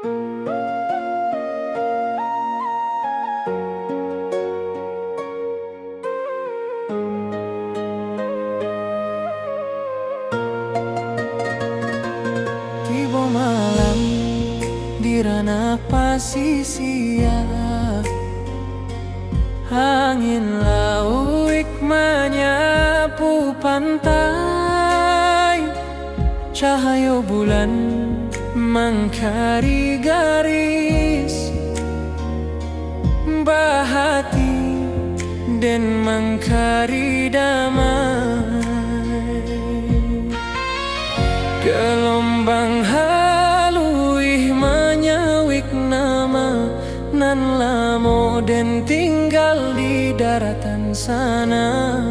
Tiba malam di ranah pasisia, angin lauik menyapu pantai, cahaya bulan mengkari garis bahati dan mengkari damai. Gelombang haluih menyawik nama nan lamo dan tinggal di daratan sana.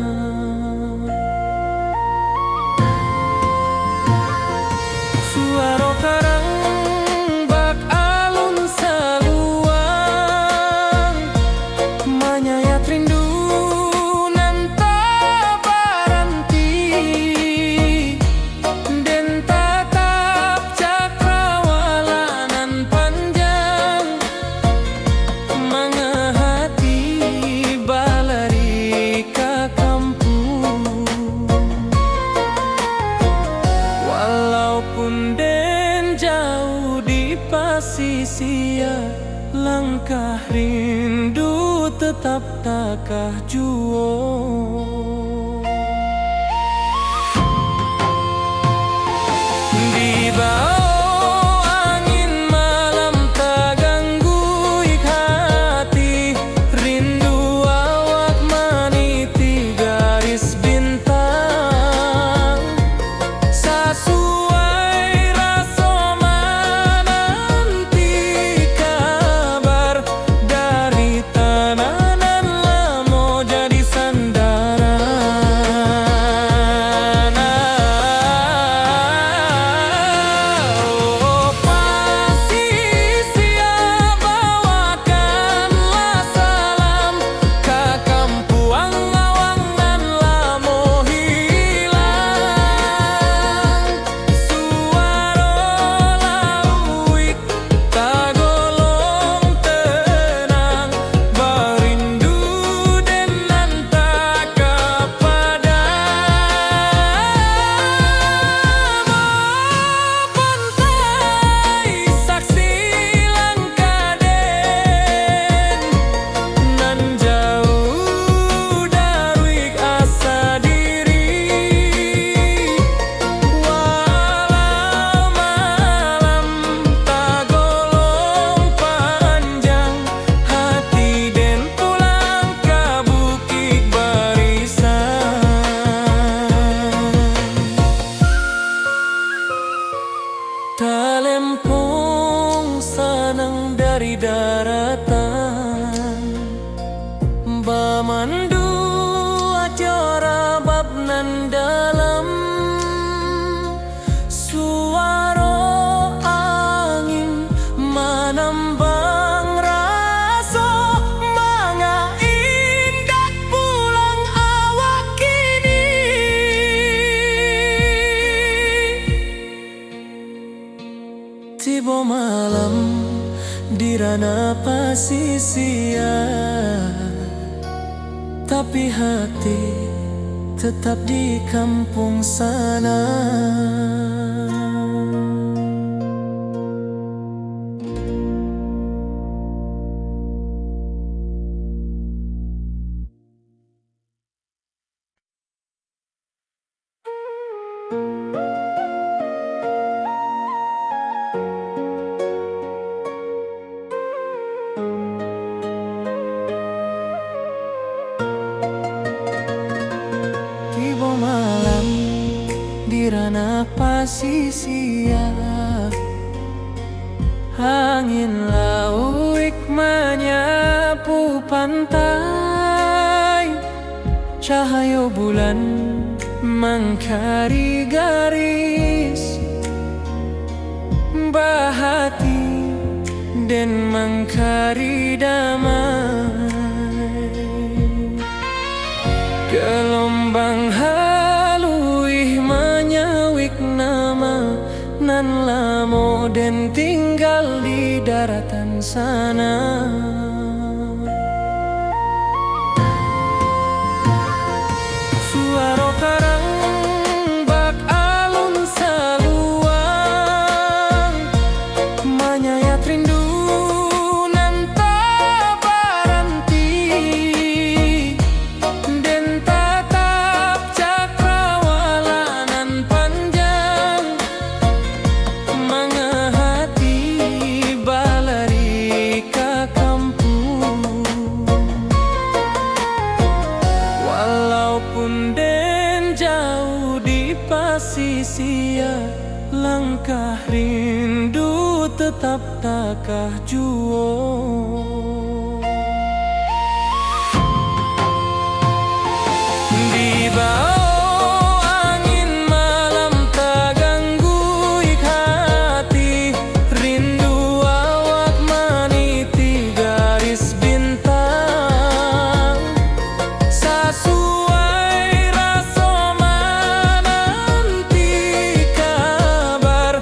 Suara karang bak alun saluang menyayat rindu nan tak berhenti, dan tatap cakrawala nan panjang mengehati balari ke kampung. Walaupun den jauh di pasisia, langkah rindu tetap takah juo. Di bawah angin malam terganggu hati, rindu awak meniti garis bintang. Sesuai rasa menanti kabar dari tanah nan lamo jadi sandaran. Oh, pasisia bawakanlah salam ke kampuang awang nan lamo hilang. Suara lauik tagolong tenang, berindu dan nantak kepada pantai. Saksi langkah den nan jauh dari asa diri, walau malam tagolong panjang, hati den pulang ke bukit barisan. Talempong sanang dari daratan, bamandu acara bab nan dalam. Suara angin menambang rasa manga indah pulang awak kini. Tiba malam di ranah pasisia, tapi hati tetap di kampung sana. Tiba malam di ranah pasisia, angin lauik menyapu pantai, cahaya bulan mengkari garis bahati dan mengkari damai. Gelombang haluih menyawik nama nan lamo dan tinggal di daratan sana. Suara karang bak alun saluang menyayat rindu nan tak berhenti, dan tatap cakrawala nan panjang mengahati balari ka kampung. Walaupun den jauh di pasisia, langkah rindu tetap takah juo. Di bawah angin malam tak ganggu hati, rindu awak meniti garis bintang. Sesuai rasa menanti kabar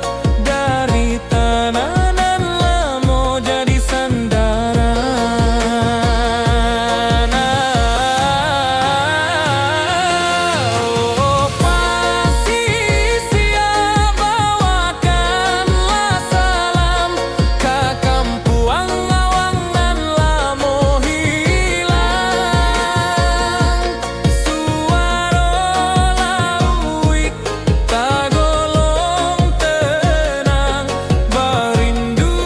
dari tanah nan lamo jadi sandaran. Oh, pasisia bawakanlah salam ke kampuang awang nan lamo hilang. Suara lauik tagolong tenang, berindu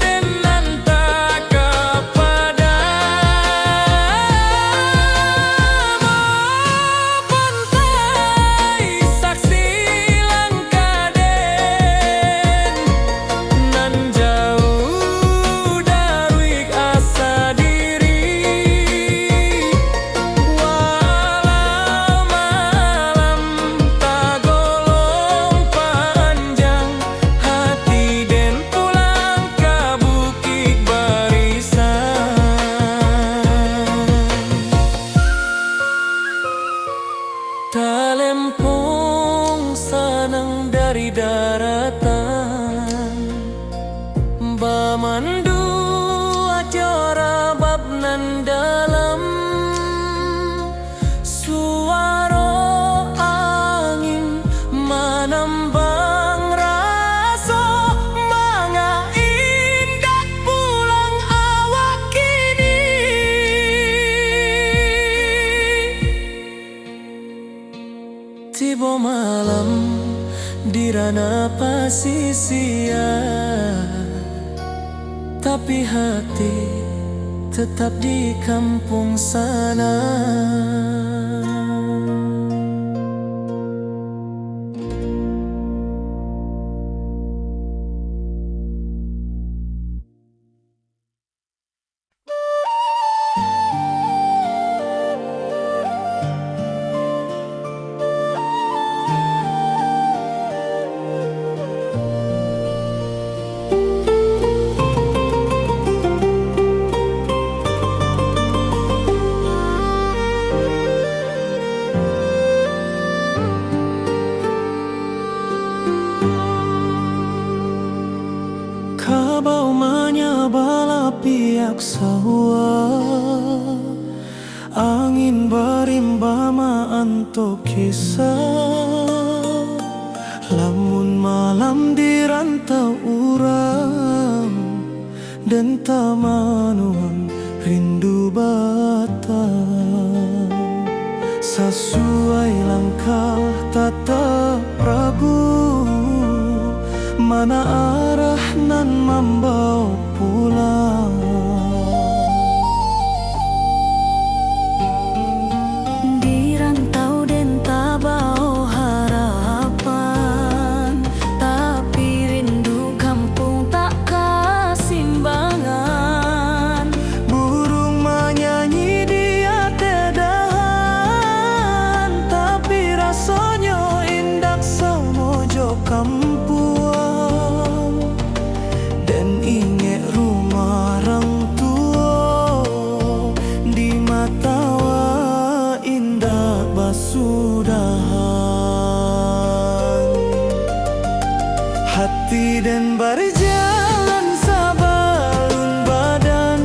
dengan tak pantai saksi langkah den nan jauh dari asa diri. Walau malam tagolong panjang, hati den pulang ke bukit barisan. Talempong sanang dari daratan, bamandu acara bab nan dalam. Suara angin menambang rasa manga indah pulang awak kini. Tiba malam di ranah pasisia, tapi hati tetap di kampung sana. Kabau menyabala pihak sawah, angin berimbama anto kisah. Lamun malam di rantau urang dan tamanuang rindu batang. Sesuai langkah tatap ragu, mana arah nan membawa pulang. Di rantau den tabau harapan, tapi rindu kampung tak kasimbangan. Burung menyanyi di atedahan, tapi rasanya indak semojo kampuang. Dan ingat rumah hati dan berjalan sabalun badan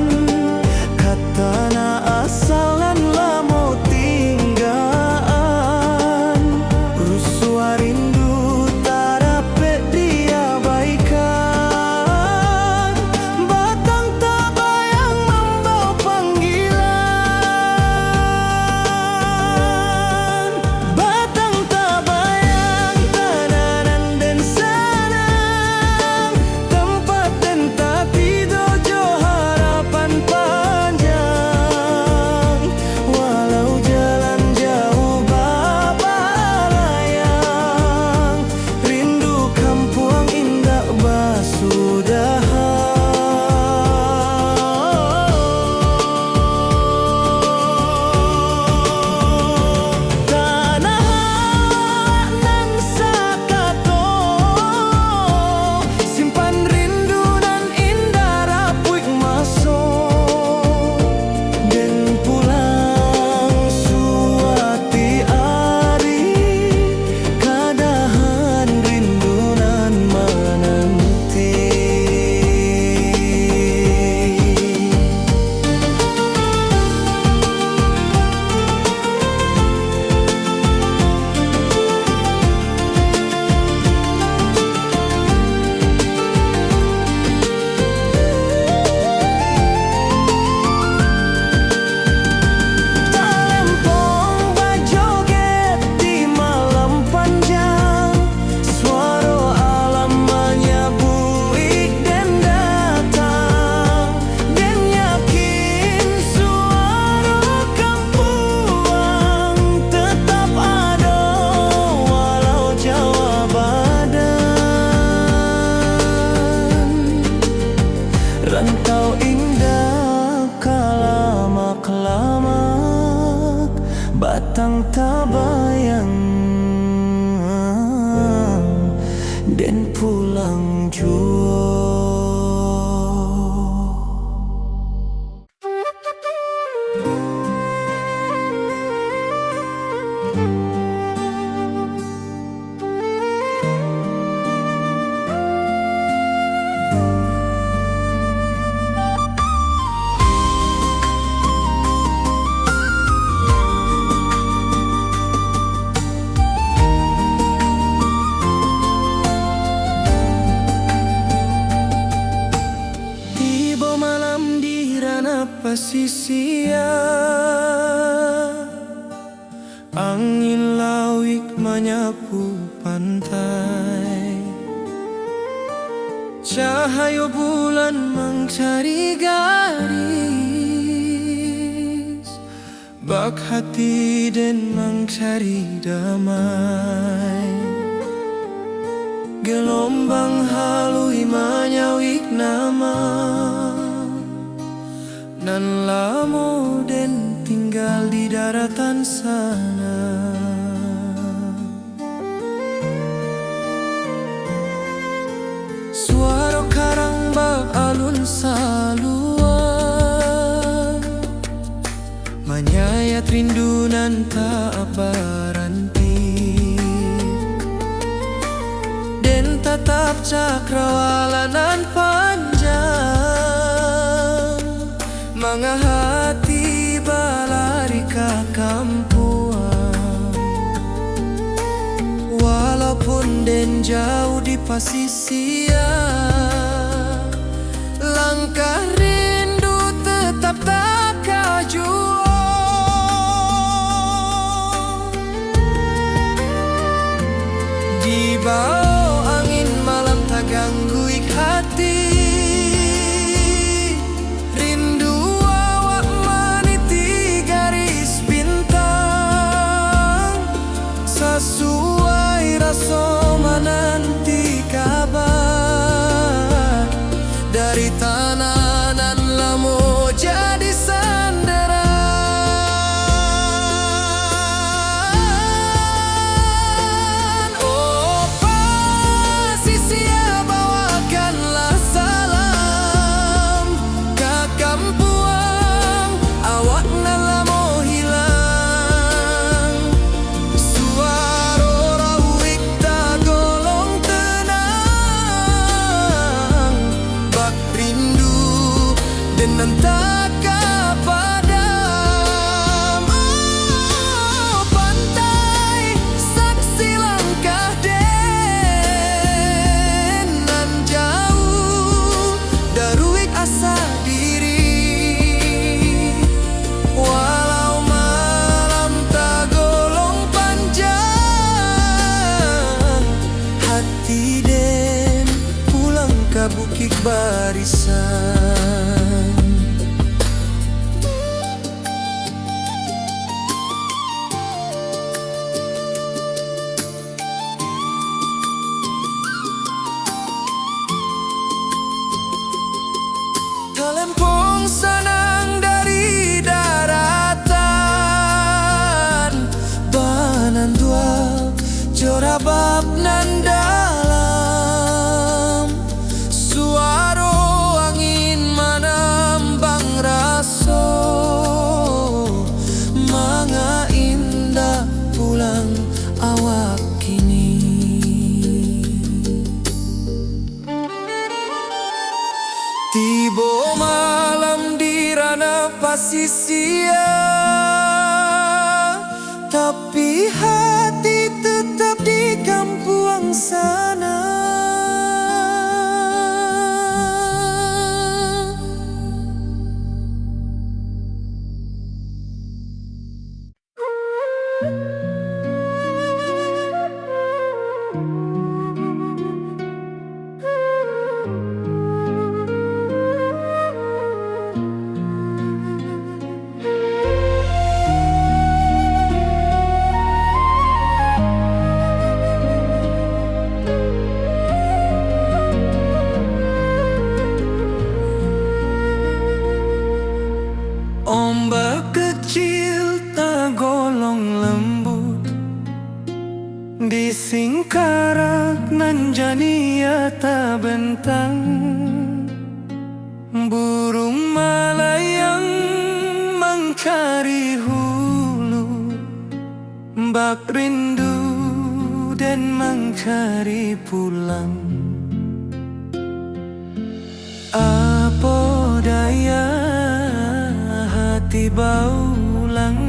katana asalan lamo tinggaan rusua rindu tarape dia baikan batang tabayang membawa panggilan batang tabayang tananan dan sanang tempat tentati dojo harapan panjang walau jalan jauh babalayang rindu kampung indah basudahan tanah nan sakato simpan rindu nan indah rapuik maso dan pulang suati ari kadahan rindu nan menanti Talempong bajoget di malam panjang suara alam menyebut dan datang dan yakin suara kampung tetap ada walau jauh badan rantau indah kalamak-lamak batang tabayang dan pulang jua. Tiba malam di ranah pasisia angin lawik menyapu pantai cahaya bulan mencari garis bak hati dan mencari damai gelombang halui menyawik nama nan lamo den tinggal di daratan sana suara karang bak alun saluan menyayat rindu nan tak berhenti dan tetap cakrawala nan panjang mengahati balari ke kampuan walaupun den jauh di pasisia langkah rindu tetap tak kajua di bawah angin malam tak ganggu hati rindu awak meniti garis bintang sesuai rasa menanti kabar dari tanah nan lamo jadi nan tak padam. Oh, pantai saksi langkah den nan jauh daruik asa diri. Walau malam tak golong panjang, hati den pulang ke bukit barisan. Talempong sanang dari daratan, banan dua jorabab nan dalam. Suaro angin manambang raso, manga indah pulang awak kini. Tibo malam di ranah pasisia, tapi hati tetap di kampung sana. Ombak kecil tak golong lembut di singkarak nan jania tak bentang. Burung malayang mangkari hulu, bak rindu dan mangkari pulang. Apa daya hati baulang,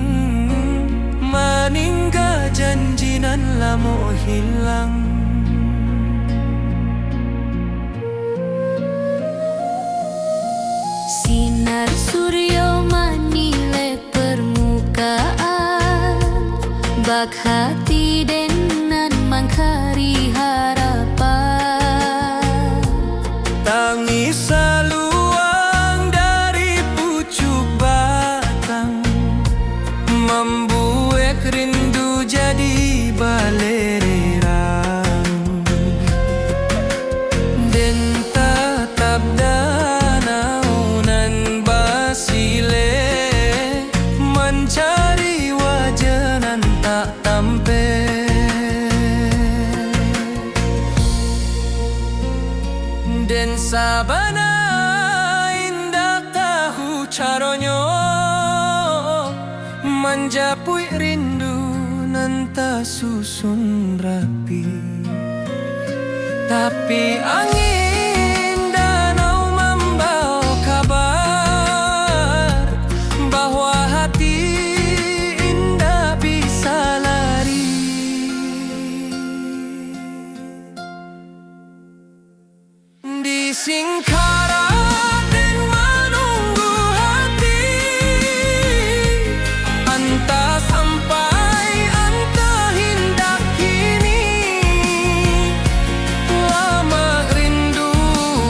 maningga janjinan lamo hilang. Sinar surya manilai permukaan, bak hati denan mangkari harapan. Tangis saluang dari pucuk batang, membuat rindu jadi balererang. Den tatap danau nan basile, mencari wajah nan tak tampe. Den sabana indah tahu caronyo, manjapui rindu nan tak susun rapi. Tapi angin danau membawa kabar bahwa hati indah bisa lari. Di singkarak dan menunggu hati, entah sampai entah hendak kini. Lama rindu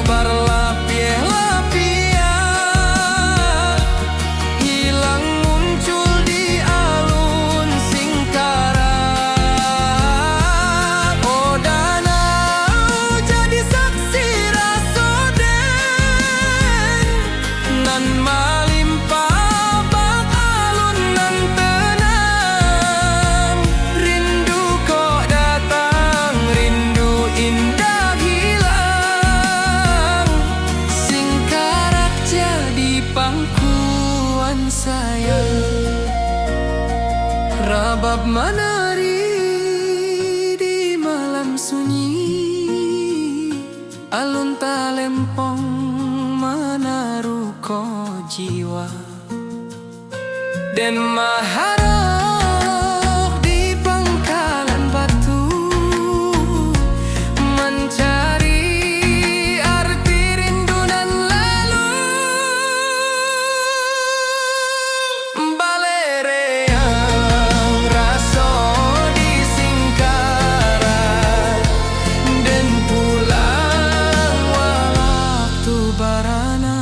berlapis-lapis, hilang muncul di alun singkarak. Oh danau jadi saksi nan malimpah bak alun nan tenang. Rindu kok datang, rindu indah hilang. Singkarak jadi pangkuan sayang, rabab menari di malam sunyi, alun talempong menaruh koi. jiwa dan maharok di pangkalan batu, mencari arti rindu dan lalu. Balereang raso di Singkaran dan pulang waktu barana.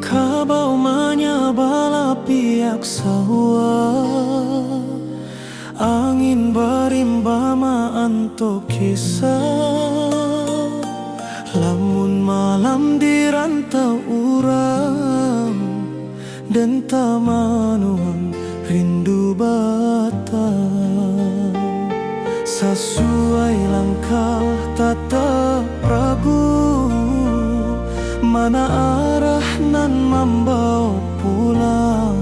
Kabau menyabala piak sawah, angin berimbama antuk kisah. Lamun malam di rantau urang dan tamanuan rindu batang. Sesuai langkah tatap ragu, mana arah nan membawa pulang.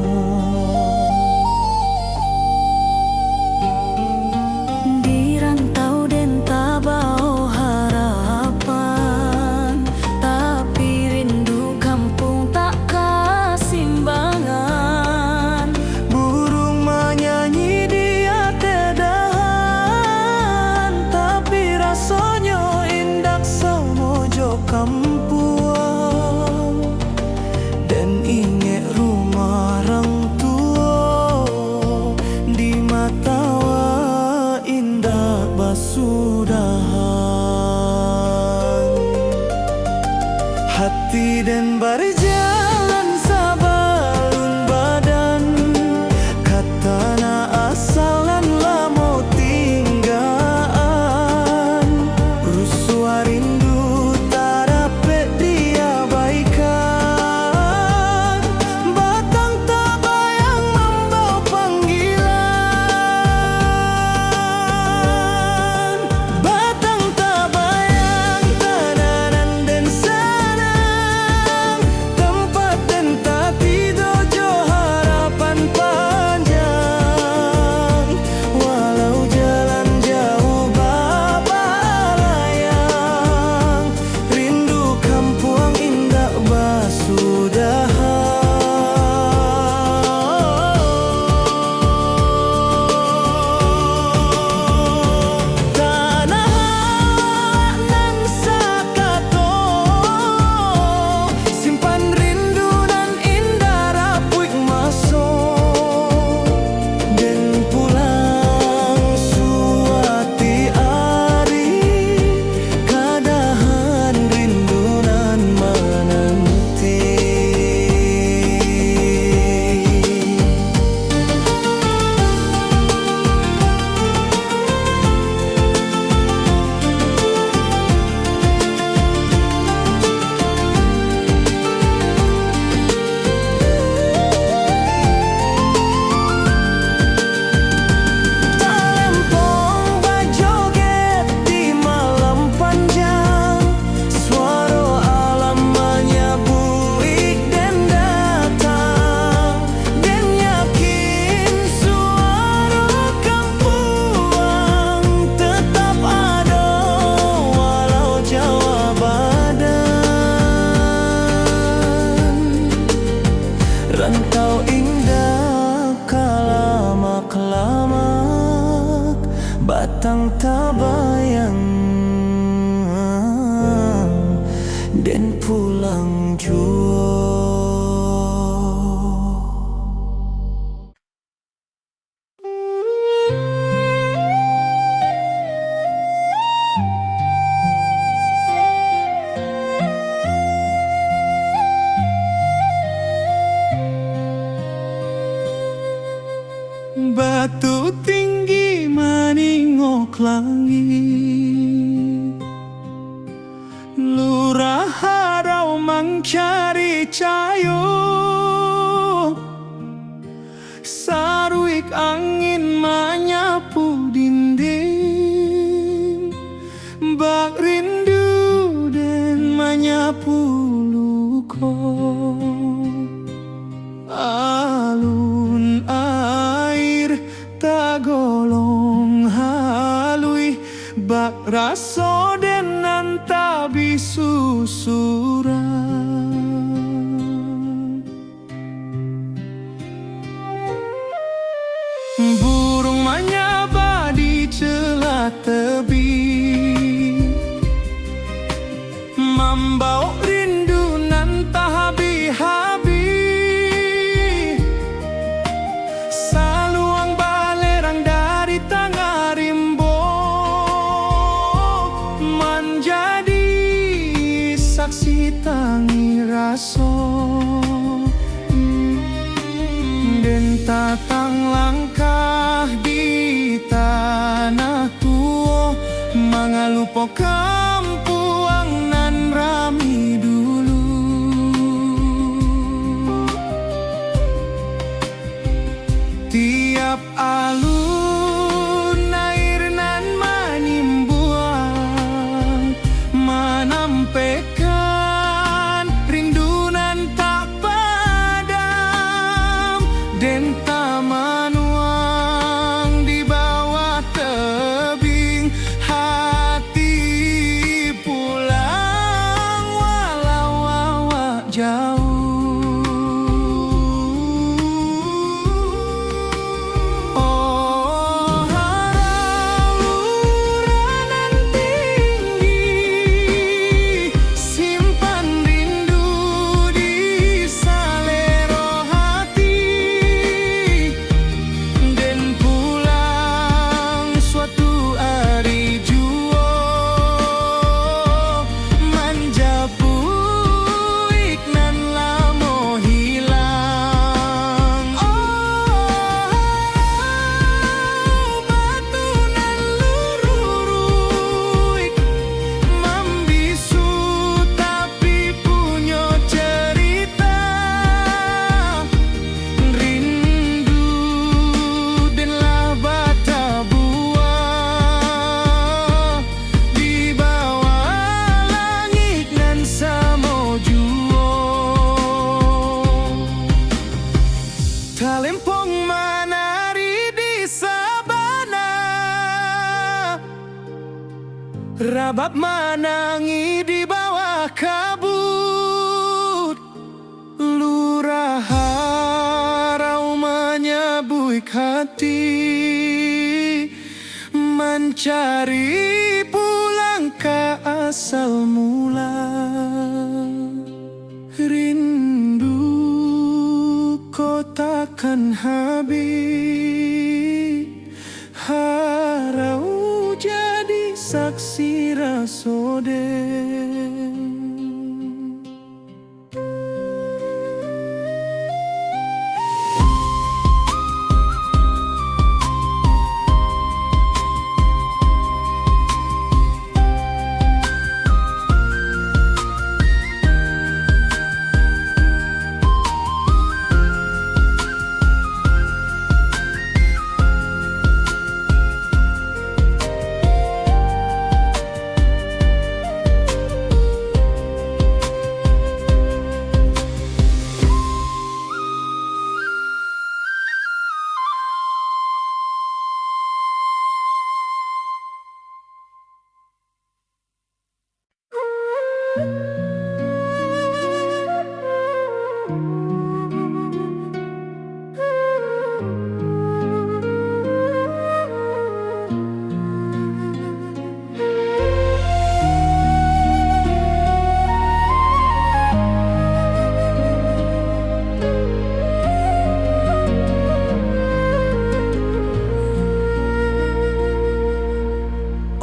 Di rantau dan tabau harapan, tapi rindu kampung tak kesimbangan. Burung menyanyi di atedahan, tapi rasanya indah semojo kampuang. Dan ingat rumah orang tua di mata indah basudahan. Hati dan berjalan sabalun badan, katana asal dan lamo tinggaan. Rusua rindu tak dapat diabaikan, batang tak bayang membawa panggilan. Batang tak bayang tananan dan sanang, tempat dan tati dojo harapan panjang. Walau jalan jauh baba layang, rindu kampung indah basudahan. Tanah nan sakato, simpan rindu nan indah rapuik masuk. Dan pulang suati ari, kadahan rindu nan menanti. Talempong bajoget di malam panjang, suara alam menyabui dan datang. Dan yakin suara kampuang tetap ada walau Jawa badan. Rantau indah kalamak-lamak, batang tabayang dan pulang jua. mencari cayo, saruik angin menyapu dinding, bak rindu dan menyapu luko. Alun air tagolong halui, bak raso den antabi susuran. Burung menyaba di celah tebing, membawa rindu nan tak habis-habis. Saluang balerang dari tangga rimbo, menjadi saksi tangi raso. Den tatang langkah di tanah tua, mengalupo kampuang nan rami dulu. Tiap alun air nan menimbuang, menampaikan rindu nan tak padam. Den tamanuang di bawah tebing, hati pulang walau awak jauh. Oh harauran nan tinggi, simpan rindu di salero hati. Den pulang suatu hari jua, menjapu iknan lamo hilang. Oh batu nan lururuik, membisu tapi punya cerita. Rindu denlah bata buah, di bawah langit nan samo jua. Talempong menari di sabana, rabab menangi di bawah kabut. Lurah harau menyabuik hati, mencari pulang ke asal mula. Rindu kau takkan habis, harau jadi saksi rasoden.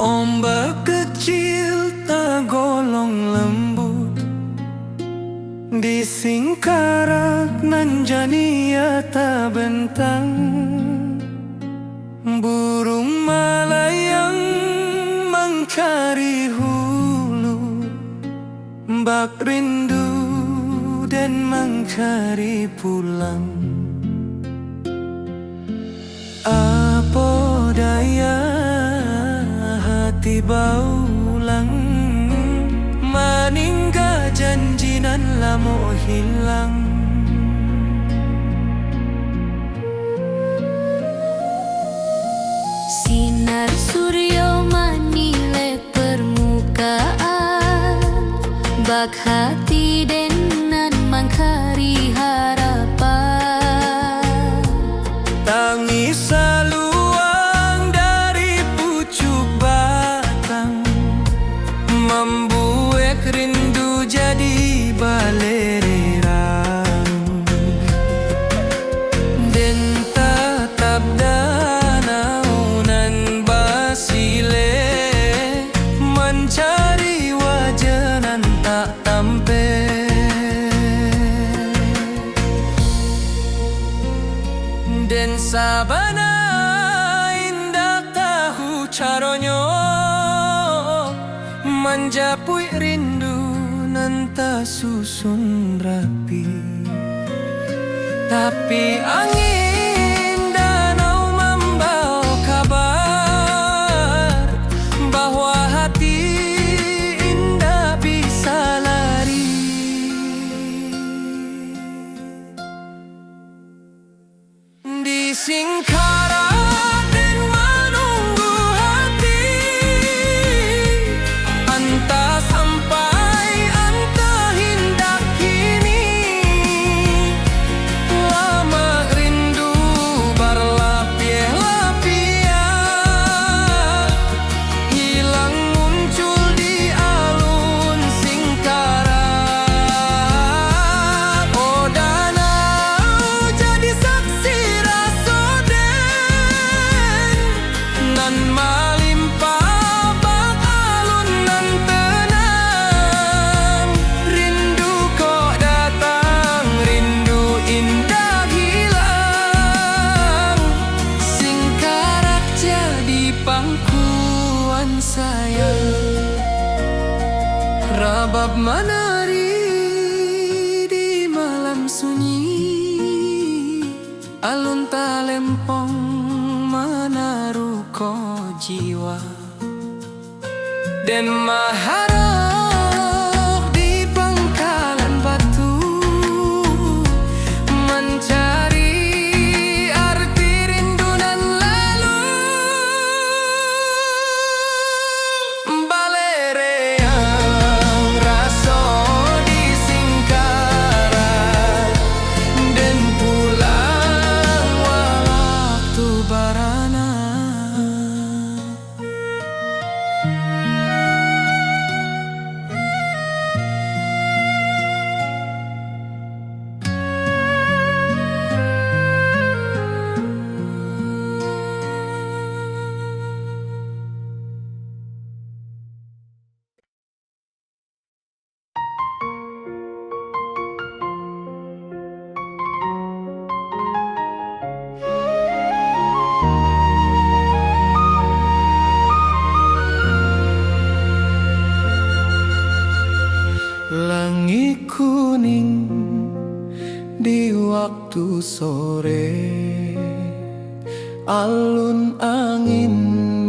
Ombak kecil tergolong lembut, di singkarak nan jania tak bentang. Burung melayang mencari hulu, bak rindu dan mencari pulang. Apa daya hati baulang, meninggal janji nan lamo hilang. Sinar surya manilai permukaan, bak hati denan mangkari harapan. Tangis saluang dari pucuk batang, membuat rindu jadi balererang. Dan tatap danau nan basile, mencari wajah nan tak tampe. Dan sabana indah tahu caronyo, menjapui rindu nan tak susun rapi. Tapi angin danau membawa kabar bahwa hati indah bisa lari. Di Singkarak dan menunggu hati, entah sampai entah hendak kini. Lama rindu berlapis-lapis, hilang muncul di alun Singkarak. Oh danau jadi saksi nan malimpah bak alun nan tenang. Rindu kok datang, rindu indah hilang. Singkarak jadi pangkuan sayang, rabab menari di malam sunyi. Alun talempong menaruh ko jiwa, dan maharok di pangkalan batu, mencari arti rindu nan lalu. Balereang raso di Singkarak, dan pulang waktu barana. Langit kuning di waktu sore, alun angin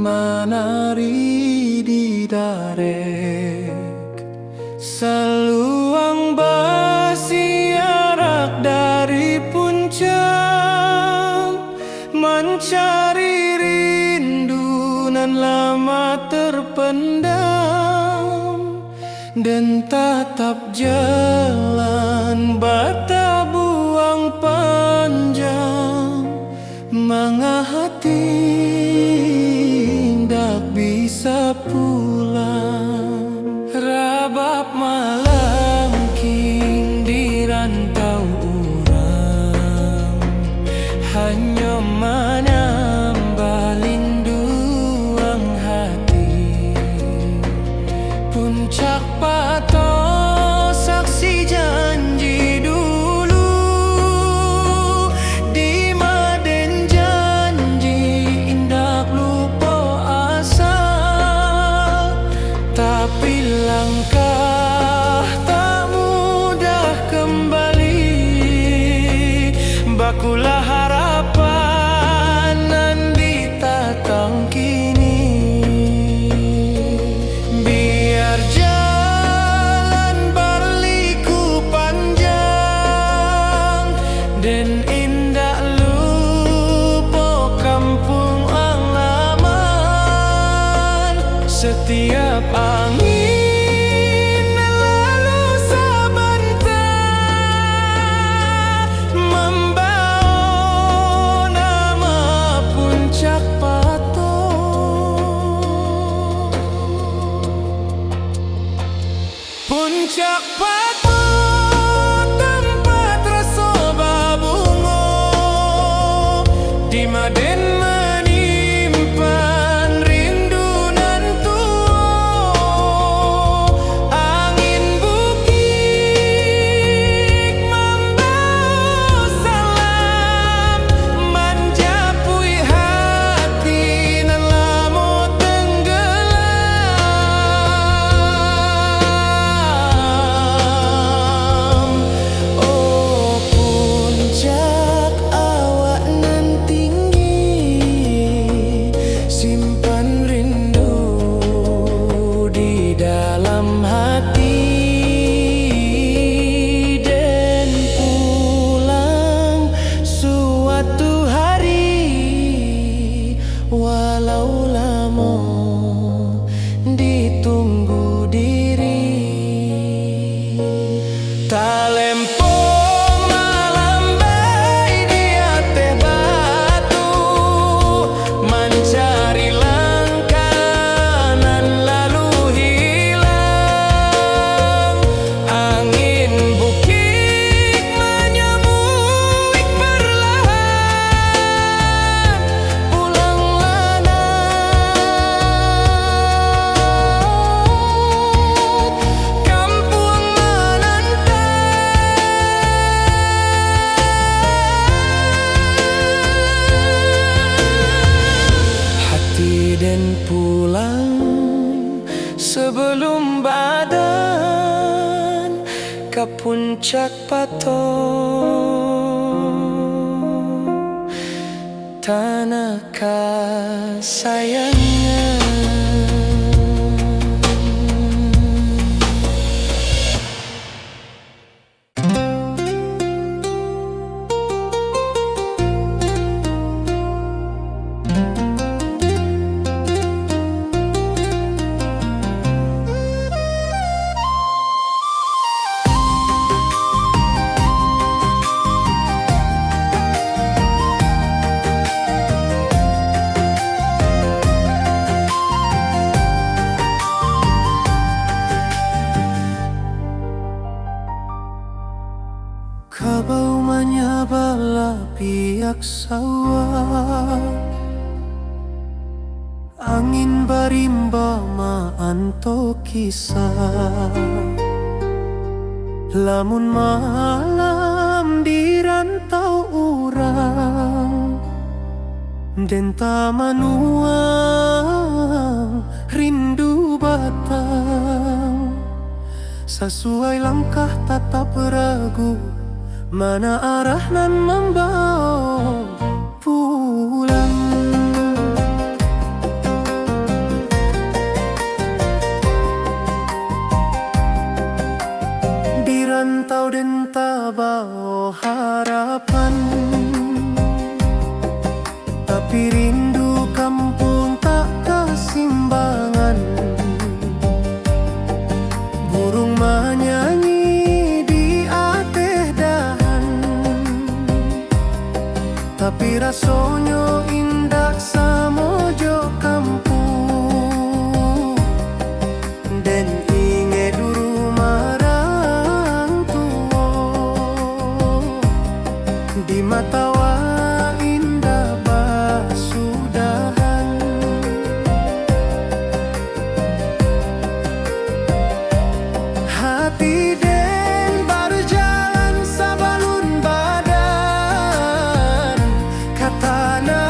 menari di darek. Seluang bersiarak dari puncak, mencari rindu nan lama terpendam. Dan tatap jalan bata buang panjang, manga hati hendak bisa pulang. Rabab malam king di rantau urang, hanya menambah linduang hati. Puncak pato saksi janji dulu, di maden janji indah lupa asa. Tapi langkah tak mudah kembali. ikulah harapan nan ditatang kini. Biar jalan berliku panjang dan indah lupa kampung halaman. Setiap angin Puncak Patok, tempat rasa babungo, di Maden menyimpan rindu nan tua. Angin bukit membawa salam, menjapui hati nan lamo tenggelam. Dalam hati dan pulang suatu hari, walau lama ditunggu diri. Talempong malambai di ateh batu, mencari langkah nan lalu dan pulang sebelum badan ke Puncak Patok, tanah kesayangan. Kabau menyabala pihak sawah, angin barimba maanto kisah. Lamun malam di rantau urang, denta manuang rindu batang. Sesuai langkah tatap ragu, mana arah nan membawa pulang. Di rantau denta bawa harapan, tapi rindu kampung tak kesimbangan. Burung menyanyi di ateh dahan, tapi rasanya indah samojo kampung. Dan inge dulu marang tua, di mata wa indah basudahan. Hati den berjalan sabalun badan, katana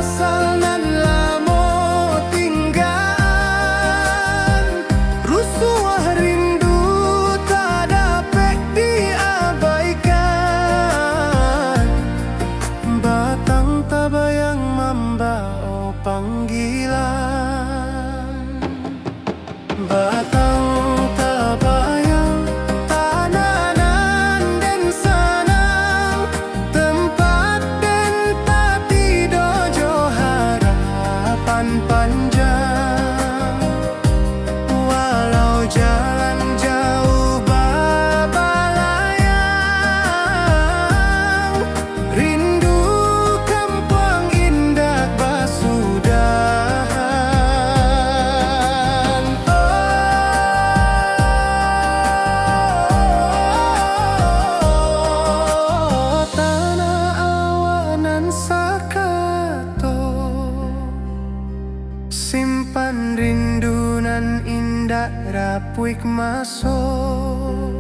asal nan lamo tinggalan. Rusuh rindu tak dapat diabaikan, puik masuk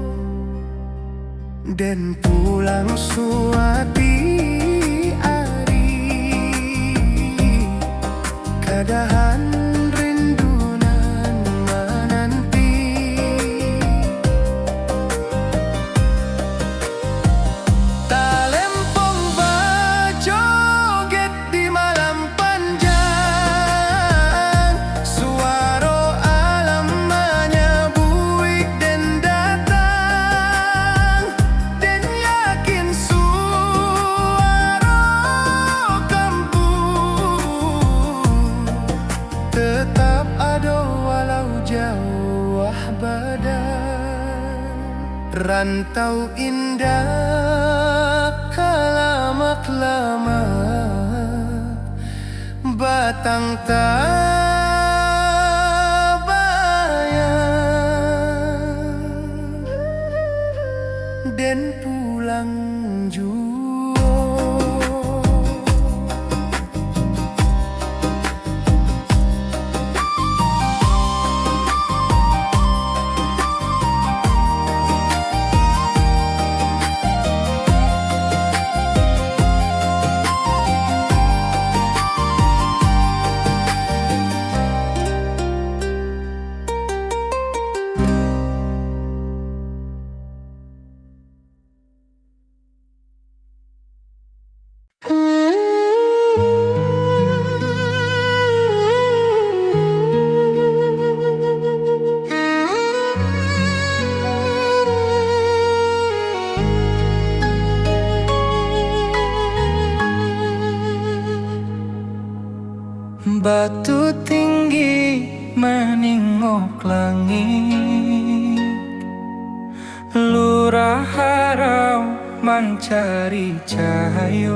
dan pulang suati ari kadahan rindunan menanti talempong bajoget di malam panjang suaro alam menyebuik dan datang dan yakin suaro kampung tetap ada walau jauh badan rantau indah kalamak lama batang tabayang dan pulang jua. Batu tinggi meningok langit, lurah harau mencari cahayu,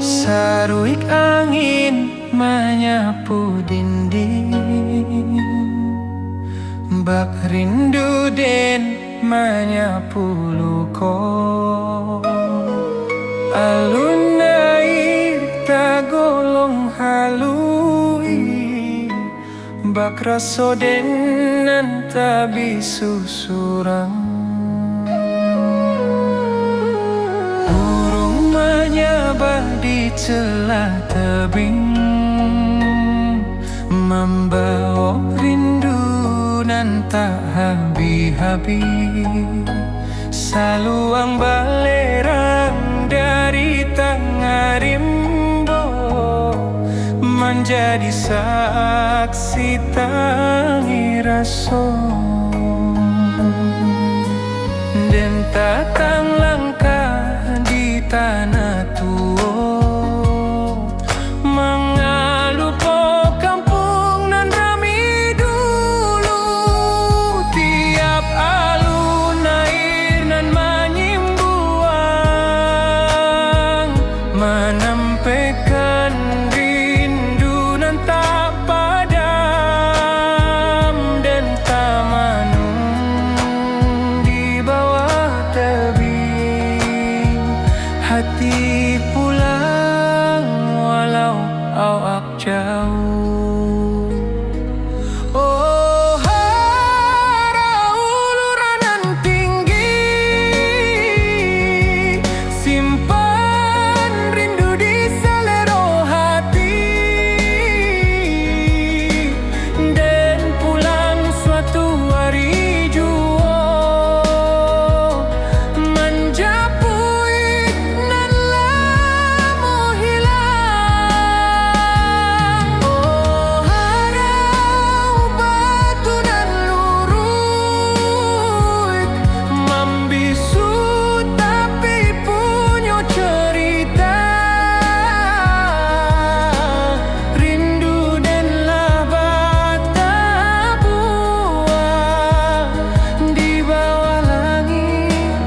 saruik angin menyapu dinding, bak rindu den menyapu luko, alun air tagolong halui, bak raso den tabi susurang, burung menyabah di celah tebing, membawa rindu nan tak habis-habis, saluang balerang dari tengah rimbo menjadi saksi tangi raso dan tatang langkah di tanah tua mengalu po kampung nan rami dulu, tiap alun air nan menyimbuang menampaikan rindu nan tak padam dan tak manung di bawah tebing, hati pulang walau awak jauh. Oh harau uluran tinggi, simpan rindu di selero hati, dan pulang suatu hari jua menjapui nan lamo hilang. Oh harau batu nan lurut membisu tapi punya cerita, rindu denlah bata buah di bawah langit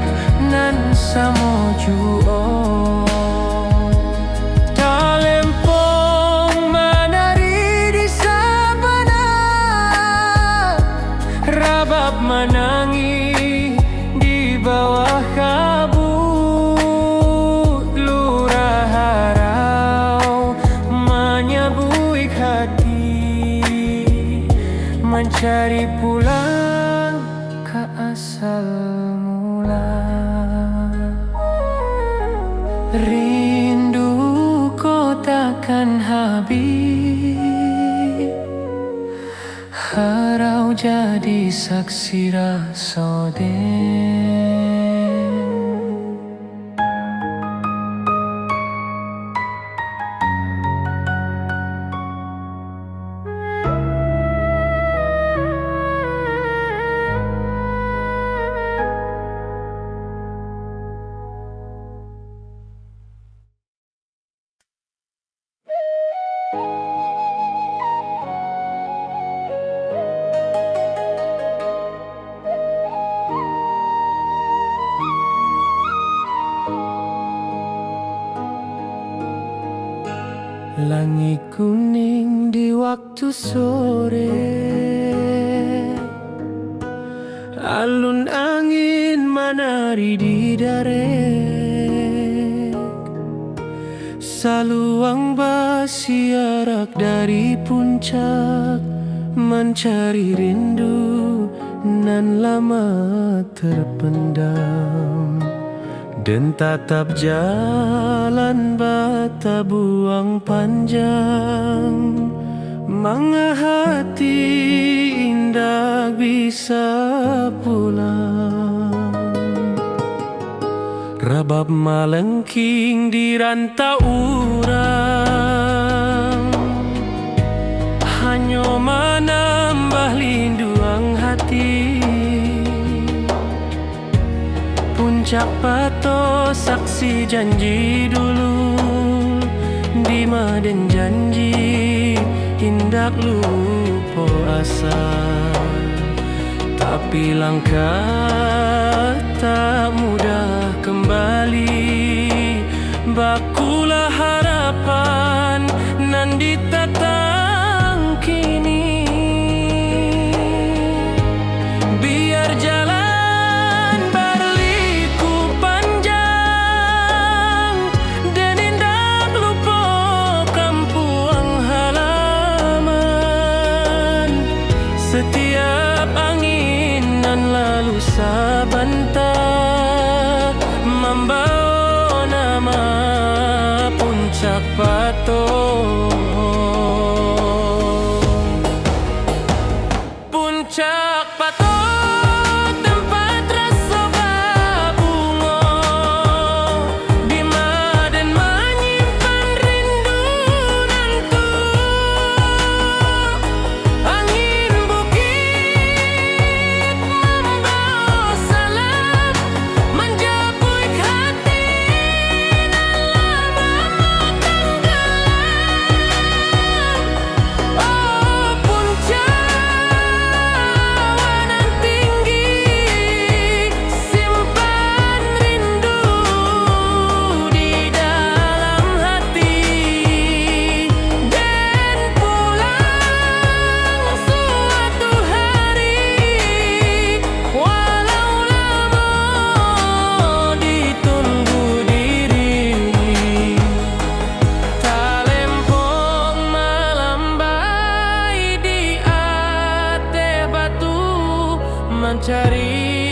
nan samojuo. Talempong menari di sabana, rabab menangis di bawah kabut, lurah harau menyebuik hati mencari dari pulang ke asal mula. Rindu kau takkan habis, harau jadi saksi rasa den. Langit kuning di waktu sore, alun angin menari di darek, saluang bersiarak dari puncak, mencari rindu nan lama terpendam. Dan tatap jalan bata buang panjang, manga hati indah bisa pulang. Rabab malengking di rantau urang, hanya menambah linduang hati. Puncak pato saksi janji dulu, di maden janji hindak lupa asa. Tapi langkah tak mudah kembali, bakulah harapan nan ditatang kini. Biar jalan setiap angin nan lalu sabanta, membawa nama puncak pato. Puncak pato tempat rasa berbunga, di maden menyimpan rindu nantu. Angin bukit membawa salam, menjapui hati nan lama tenggelam. Oh puncak awan tinggi, simpan rindu di dalam hati, dan pulang suatu hari, walau lama ditunggu diri. Talempong melambai di ate batu, mencari